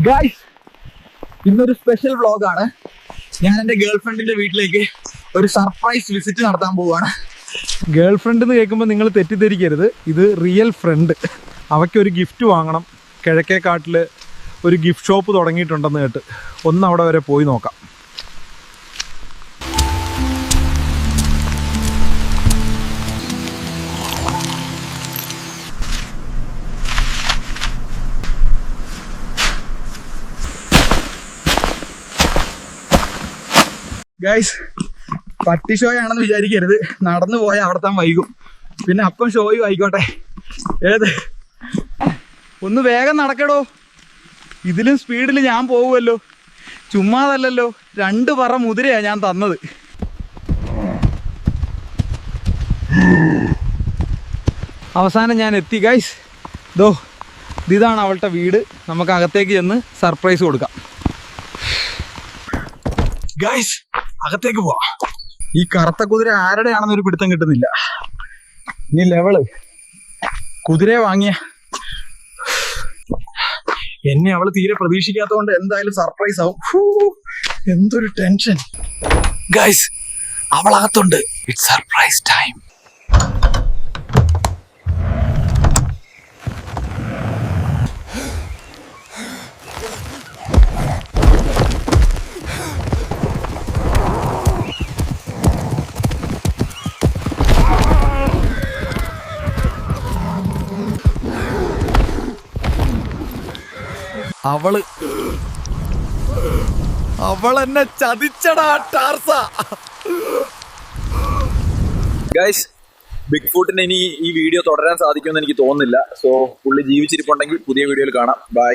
Guys, ഇന്നൊരു special വ്ളോഗാണ്. ഞാൻ എൻ്റെ ഗേൾ ഫ്രണ്ടിന്റെ വീട്ടിലേക്ക് ഒരു സർപ്രൈസ് വിസിറ്റ് നടത്താൻ പോവുകയാണ്. ഗേൾ ഫ്രണ്ട് എന്ന് കേൾക്കുമ്പോൾ നിങ്ങൾ തെറ്റിദ്ധരിക്കരുത്, ഇത് റിയൽ ഫ്രണ്ട്. അവയ്ക്കൊരു ഗിഫ്റ്റ് വാങ്ങണം. കിഴക്കേക്കാട്ടിൽ ഒരു ഗിഫ്റ്റ് ഷോപ്പ് തുടങ്ങിയിട്ടുണ്ടെന്ന് കേട്ട് ഒന്ന് അവിടെ വരെ പോയി നോക്കാം. ഗൈസ്, പട്ടി ഷോ ആണെന്ന് വിചാരിക്കരുത്. നടന്നു പോയാൽ അവിടെത്താൻ വൈകും. പിന്നെ അപ്പം ഷോയും ആയിക്കോട്ടെ. ഏത് ഒന്ന് വേഗം നടക്കടോ, ഇതിലും സ്പീഡിൽ ഞാൻ പോകുമല്ലോ. ചുമ്മാതല്ലല്ലോ, 2 പറ മുതിരയാ ഞാൻ തന്നത്. അവസാനം ഞാൻ എത്തി ഗൈസ്. ഇതാണ് അവളുടെ വീട്. നമുക്ക് അകത്തേക്ക് ചെന്ന് സർപ്രൈസ് കൊടുക്കാം. ഗൈസ്, അകത്തേക്ക് പോവാം. ഈ കറുത്ത കുതിര ആരുടെയാണെന്നൊരു പിടുത്തം കിട്ടുന്നില്ല. ഇനി ലെവള് കുതിരയെ വാങ്ങിയ എന്നെ അവള് തീരെ പ്രതീക്ഷിക്കാത്തതുകൊണ്ട് എന്തായാലും സർപ്രൈസ് ആവും. എന്തൊരു ടെൻഷൻ. ഗൈസ്, അവളകത്തുണ്ട്. It's surprise time. അവളെന്നെ ചതിച്ചടാ ടാർസ. ഗൈസ്, ബിഗ് ഫുട്ടിന് ഇനി ഈ വീഡിയോ തുടരാൻ സാധിക്കുമെന്ന് എനിക്ക് തോന്നുന്നില്ല. സോ പുള്ളി ജീവിച്ചിരിപ്പുണ്ടെങ്കിൽ പുതിയ വീഡിയോയിൽ കാണാം. ബൈ.